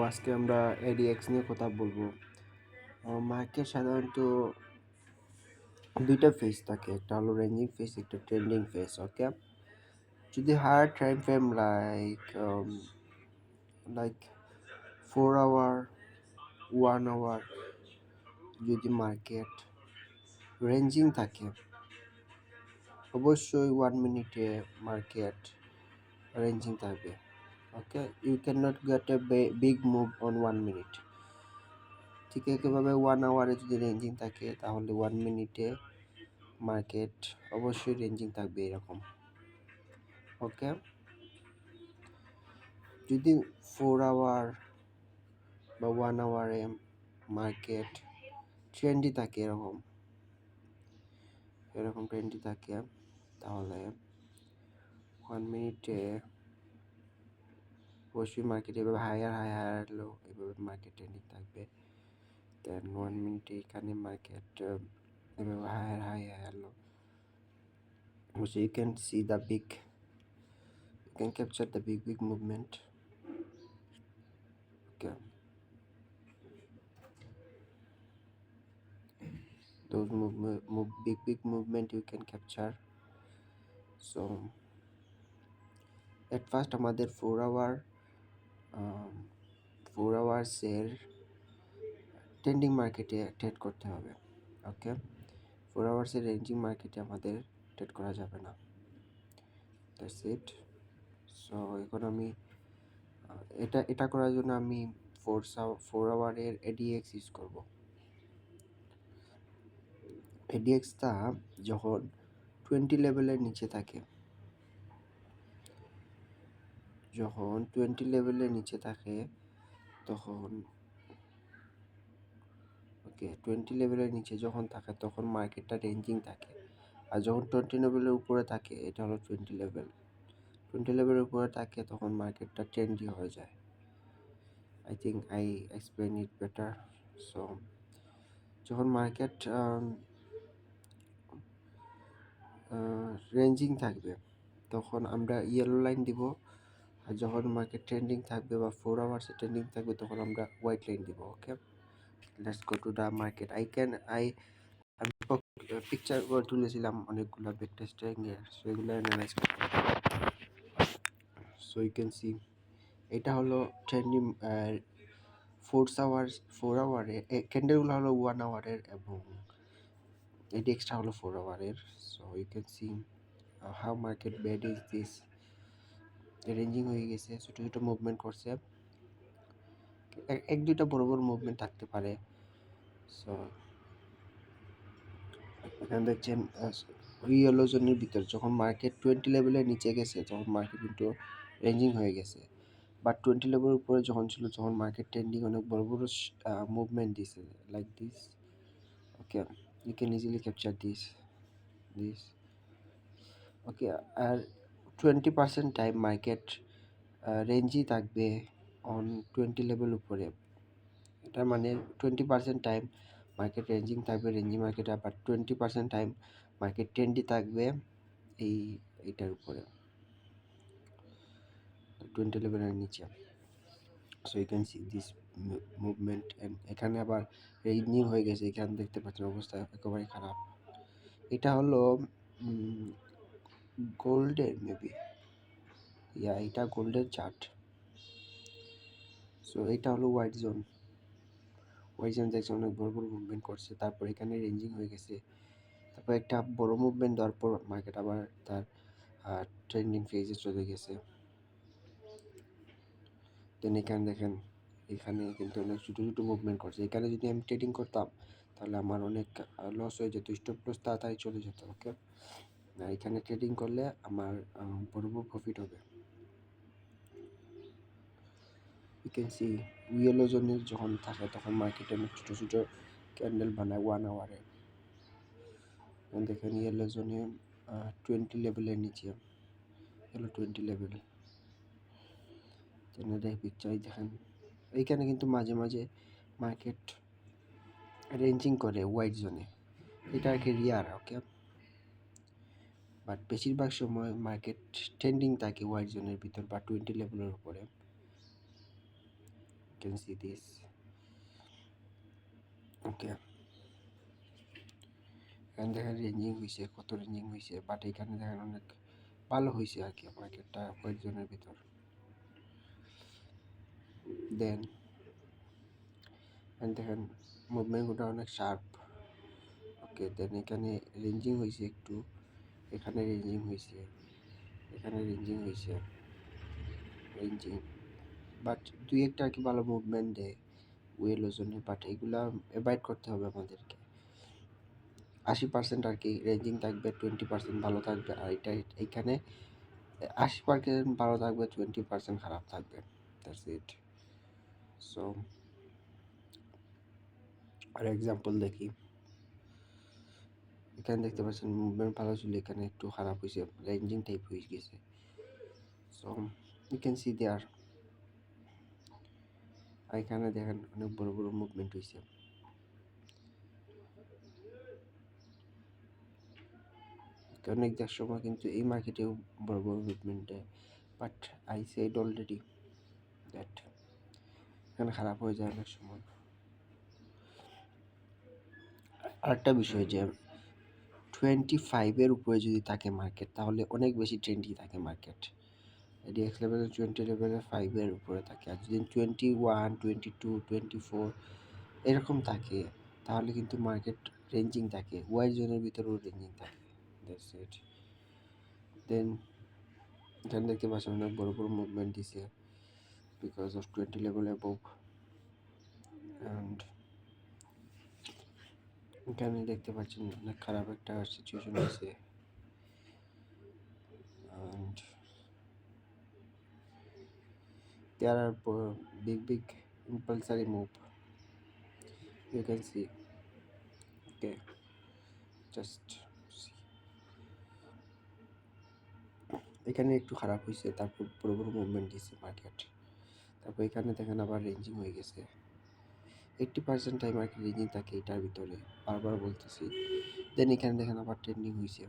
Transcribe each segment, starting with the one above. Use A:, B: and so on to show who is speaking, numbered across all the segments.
A: আজকে আমরা এডিএক্স নিয়ে কথা বলবো। মার্কেট সাধারণত দুইটা ফেজ থাকে, একটা হলো রেঞ্জিং ফেজ, একটা ট্রেন্ডিং ফেজ। ওকে, যদি higher time frame like 4 hour, 1 hour, যদি মার্কেট রেঞ্জিং থাকে, অবশ্যই 1 মিনিটে মার্কেট রেঞ্জিং থাকবে। Okay, you can not get a big move on 1 minute. ঠিক একইভাবে 1 আওয়ারে যদি রেঞ্জিং থাকে, তাহলে 1 মিনিটে মার্কেট অবশ্যই রেঞ্জিং থাকবে এরকম। ওকে, যদি 4 আওয়ার বা 1 আওয়ারে মার্কেট ট্রেন্ডি থাকে, এরকম ট্রেন্ডি থাকে, তাহলে 1 মিনিটে অবশ্যই মার্কেট এভাবে হায়ার লো, এভাবে মার্কেট ট্রেন্ডিং থাকবে। দেন 1 মিনিটে এখানে মার্কেট এভাবে higher low. So you can see you can capture the big movement. Okay, those big movement you can capture. So at first আমাদের 4 আওয়ার্সের ট্রেন্ডিং মার্কেটে ট্রেড করতে হবে। ওকে, 4 আওয়ার্সের রেঞ্জিং মার্কেটে আমাদের ট্রেড করা যাবে না। That's it. সো এখন আমি এটা করার জন্য আমি 4 আওয়ারের এডিএক্স ইউজ করব। এডিএক্সটা যখন 20 লেভেলের নিচে থাকে, যখন 20 লেভেলের নিচে থাকে তখন 20 লেভেলের নিচে যখন থাকে তখন মার্কেটটা রেঞ্জিং থাকে। আর যখন 20 লেভেলের উপরে থাকে, এটা হলো 20 লেভেলের উপরে থাকে, তখন মার্কেটটা ট্রেন্ডি হয়ে যায়। I think I explain it better. So যখন মার্কেট রেঞ্জিং থাকবে, তখন আমরা ইয়েলো লাইন দিব। আর যখন মার্কেট ট্রেন্ডিং থাকবে বা 4 আওয়ার্সে ট্রেন্ডিং থাকবে, তখন আমরা হোয়াইট লাইন দিব। Okay, let's go to the market. আমি পিকচার তুলেছিলাম অনেকগুলো ব্যাকটেস্টিং এর, সেগুলো অ্যানালাইজ করতে হবে। সো ইউ ক্যান সি, এটা হলো ট্রেন্ডিং 4 আওয়ারে ক্যান্ডেলগুলো হলো 1 আওয়ারের, এবং এডিএক্সটা হলো 4 আওয়ারের। So you can see how market bad is this. Ranging হয়ে গেছে, ছোটো ছোটো মুভমেন্ট করছে, এক দুইটা বড় বড় মুভমেন্ট থাকতে পারে। সো এখানে দেখছেন ইয়েলো জোনের ভিতর যখন মার্কেট 20 লেভেলের নিচে গেছে, তখন মার্কেট কিন্তু রেঞ্জিং হয়ে গেছে। বাট 20 লেভেলের উপরে যখন ছিল, যখন মার্কেট ট্রেন্ডিং অনেক বড় বড় মুভমেন্ট দিছে, like this. Okay, you can easily capture this. Okay, আর 20% টাইম মার্কেট রেঞ্জই থাকবে অন 20 লেভেল উপরে। এটার মানে 20% টাইম মার্কেট রেঞ্জিং থাকবে, রেঞ্জিং মার্কেটে, আবার 20% টাইম মার্কেট ট্রেন্ডি থাকবে এইটার উপরে, 20 লেভেলের নিচে। So you can see this movement. And এখানে আবার রেঞ্জিং হয়ে গেছে, এখানে দেখতে পাচ্ছেন অবস্থা একেবারে খারাপ। এটা হলো গোল্ডের মেবি, এটা গোল্ডের চার্ট। সো এটা হলো হোয়াইট জোন দেখছে অনেক বড় বড় মুভমেন্ট করছে, তারপর এখানে রেঞ্জিং হয়ে গেছে, তারপর একটা বড় মুভমেন্ট দেওয়ার পর মার্কেট আবার তার ট্রেন্ডিং ফেজে চলে গেছে। দেন এখানে দেখেন, এখানে কিন্তু অনেক ছোটো ছোটো মুভমেন্ট করছে। এখানে যদি আমি ট্রেডিং করতাম, তাহলে আমার অনেক লস হয়ে যেত, স্টপ লস তাড়াতাড়ি চলে যেত। ওকে, এখানে ট্রেডিং করলে আমার বড় বড় প্রফিট হবে। ইউ ক্যান সি ইয়েলো জোনে যখন থাকে, তখন মার্কেটে অনেক ছোটো ছোটো ক্যান্ডেল বানায় 1 আওয়ারে। দেখেন ইয়েলো জোনে 20 লেভেলের নিচে, হলো 20 লেভেল। পিকচার দেখেন, এইখানে কিন্তু মাঝে মাঝে মার্কেট রেঞ্জিং করে হোয়াইট জোনে, এটা আর কি রিয়ার। ওকে, বাট বেশিরভাগ সময় মার্কেট ট্রেন্ডিং থাকে হোয়াইট জোনের ভিতর বা 20 লেভেলের উপরে। Can see this. ওকে, এখানে দেখেন রেঞ্জিং হয়েছে, কত রেঞ্জিং হয়েছে, বাট এখানে দেখেন অনেক ভালো হয়েছে আর কি মার্কেটটা কয়েকজনের ভিতর। দেন দেখেন মুভমেন্টগুলো অনেক শার্প। ওকে, দেন এখানে রেঞ্জিং হয়েছে একটু, এখানে রেঞ্জিং হয়েছে, এখানে রেঞ্জিং হয়েছে, রেঞ্জিং, বাট দুই একটা আর কি ভালো মুভমেন্ট দেয় ওয়েলের জন্য, বাট এগুলা অ্যাভয়েড করতে হবে আমাদেরকে। 80% আর কি রেঞ্জিং থাকবে, 20% ভালো থাকবে, আর এটা এখানে 80% ভালো থাকবে, 20% খারাপ থাকবে। That's it. সো আর এক্সাম্পল দেখি, এখানে দেখতে পাচ্ছেন মুভমেন্ট ভালো ছিল, এখানে একটু খারাপ হয়েছে, রেঞ্জিং টাইপ হয়ে গেছে। সো ইউ ক্যান সি দেয়ার, আর এখানে দেখেন অনেক বড় বড় মুভমেন্ট হয়েছে। অনেক দেখ সময় কিন্তু এই মার্কেটেও বড় বড় মুভমেন্ট দেয়, but I said already that এখানে খারাপ হয়ে যায় অনেক সময়। আরেকটা বিষয় যে 25-এর উপরে যদি থাকে মার্কেট, তাহলে অনেক বেশি ট্রেন্ডি থাকে মার্কেট। ডিএক্স লেভেলে 20 লেভেলে 5-এর উপরে থাকে, আর যদি 21, 22, 24 এরকম থাকে, তাহলে কিন্তু মার্কেট রেঞ্জিং থাকে, ওয়াই জোনের ভিতরেও রেঞ্জিং থাকে। That's it. দেন এখানে দেখতে পাচ্ছেন অনেক বড় বড় মুভমেন্ট দিছে because of 20 level above, and এখানে দেখতে পাচ্ছেন অনেক খারাপ একটা সিচুয়েশন হয়েছে, and there are big impulsory move, you can see. Okay, just see. এখানে একটু খারাপ হয়েছে, তারপর বড় বড় মুভমেন্ট দিচ্ছে মার্কেট, তারপর এখানে দেখেন আবার রেঞ্জিং হয়ে গেছে। 80% টাইম আর কি রেঞ্জিং থাকে এটার ভিতরে, বারবার বলতেছি। দেন এখানে দেখেন আবার ট্রেন্ডিং হয়েছে,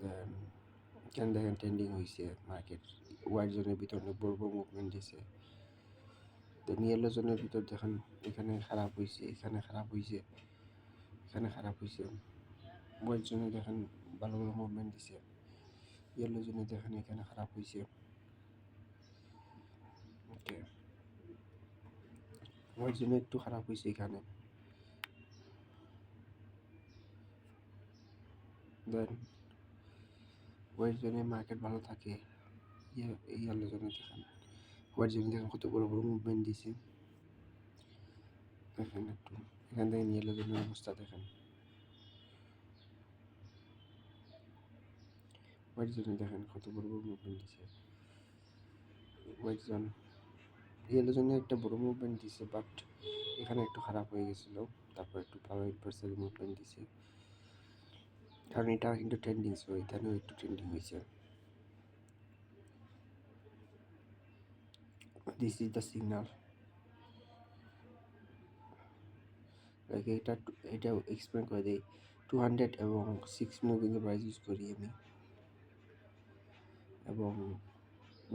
A: দেন এখানে দেখেন ট্রেন্ডিং হয়েছে মার্কেট, হোয়াইট জোনের ভিতরে অনেক বড় বড় মুভমেন্ট দিছে। দেন ইয়েলো জোনের ভিতর দেখেন এখানে খারাপ হয়েছে, এখানে খারাপ হয়েছে, এখানে খারাপ হয়েছে। হোয়াইট জোনে দেখেন ভালো ভালো মুভমেন্ট দিছে, ইয়েলো জোনে দেখেন এখানে খারাপ হয়েছে। ওকে, হোয়াইট জোনে একটু খারাপ হয়েছে এখানে। দেন হোয়াইট জোনে মার্কেট ভালো থাকে, ইয়েলো জোনে দেখেন, হোয়াইট জোনে দেখেন কত বড় বড় মুভমেন্ট দিছে। দেখেন একটু এখান থেকে ইয়েলো জোনের অবস্থা দেখেন, হোয়াইট জোনে দেখেন কত বড় বড় মুভমেন্ট দিছে। হোয়াইট জোন, ইয়েলো জোনে একটা বড় মুভমেন্ট দিছে, বাট এখানে একটু খারাপ হয়ে গেছিলো, তারপর একটু ভালো ইম্পালসারি মুভমেন্ট দিছে, কারণ এটা কিন্তু ট্রেন্ডিং, সো এখানেও একটু ট্রেন্ডিং হয়েছে। This is the signal. এটা এক্সপ্লেন করে দিই, 200 এবং 6 মুভিংয়ের প্রাইস ইউজ করি আমি, এবং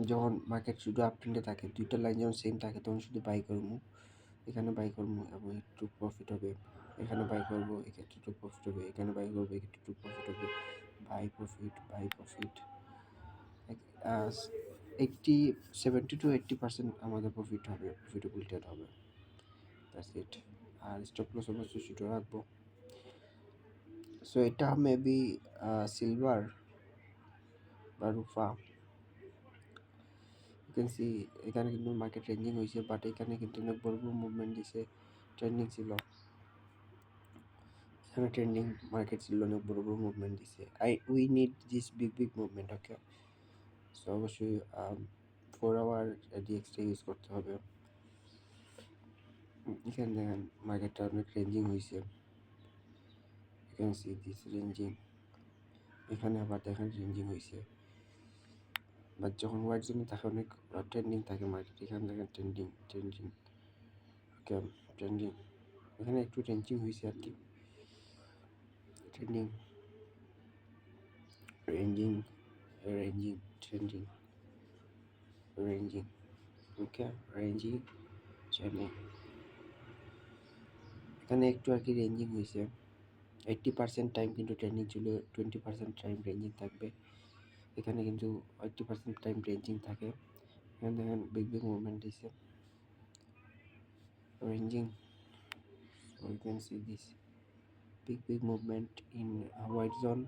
A: যখন মার্কেট শুধু আপ ট্রেন্ডে থাকে, দুইটা লাইন যখন সেম থাকে, তখন শুধু বাই করবো, এখানে বাই করবো এবং একটু প্রফিট হবে, এখানে বাই করবো, এখানে একটু প্রফিট হবে, এখানে বাই করবো, একটু প্রফিট হবে, বাই প্রফিট, বাই প্রফিট। 70-80% আমাদের প্রফিট হবে, প্রফিটেবল ট্রেড হবে। That's it. আর স্টপ লস অবশ্যই ছোটো রাখবো। সো এটা মেবি সিলভার বা রুফা, ইউ ক্যান সি এখানে কিন্তু মার্কেট রেঞ্জিং হয়েছে, বাট এখানে কিন্তু অনেক বড় বড় মুভমেন্ট দিছে, ট্রেন্ডিং ছিল, এখানে ট্রেন্ডিং মার্কেট ছিল, অনেক বড় বড় মুভমেন্ট দিছে। We need this big movement. Okay, so অবশ্যই 4 আওয়ার ডিএক্সটা ইউজ করতে হবে। এখানে দেখেন মার্কেটটা অনেক রেঞ্জিং হয়েছে, you can see this ranging, এখানে আবার দেখেন রেঞ্জিং হয়েছে, বাট যখন হোয়াইট জোনে থাকে অনেক ট্রেন্ডিং থাকে মার্কেট, এখানে দেখেন ট্রেন্ডিং। ওকে, ট্রেন্ডিং, এখানে একটু রেঞ্জিং হয়েছে আর কি, trending, ranging, ranging, trending. Ranging, okay, ranging channel. এখানে একটু আর কি রেঞ্জিং হয়েছে। 80% টাইম কিন্তু ট্রেন্ডিং ছিল, 20% টাইম রেঞ্জিং থাকবে। এখানে কিন্তু 80% টাইম রেঞ্জিং থাকে। এখানে দেখেন বিগ বিগ মুভমেন্ট দিছে, ranging. So you can see this big movement in white zone,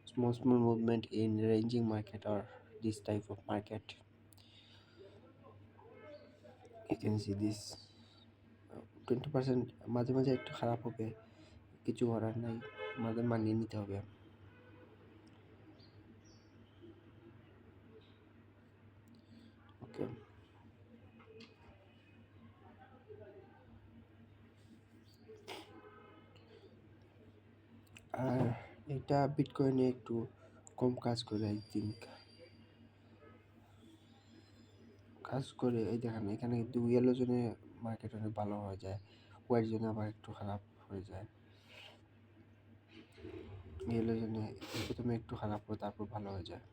A: small movement in ranging market or this type of market. You can see this 20% মাঝে মাঝে একটু খারাপ হবে, কিছু করার নাই, আমাদের মানিয়ে নিতে হবে। ওকে, আর এটা বিটকয়েনে একটু কম কাজ করে, আই থিঙ্ক কাজ করে। এই দেখেন এখানে কিন্তু ইয়েলো জোনে মার্কেট অনেক ভালো হয়ে যায়, হোয়াইট জোনে আবার একটু খারাপ হয়ে যায়। ইয়েলো জোনে প্রথমে একটু খারাপ হয়, তারপর ভালো হয়ে যায়।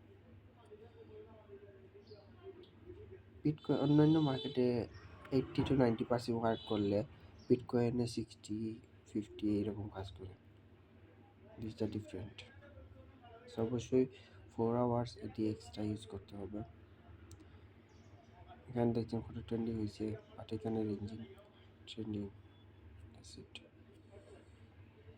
A: বিটকয়েন অন্যান্য মার্কেটে 80 to 90% ওয়ার্ক করলে বিটকয়েনে 60-50 এরকম কাজ করে। This the different. সো অবশ্যই 4 আওয়ার্স এটিএক্সটা ইউজ করতে হবে। এখানে দেখছেন কত ট্রেন্ডিং হয়েছে, বাট এখানে রেঞ্জিং ট্রেন্ডিং, দ্যাটস ইট।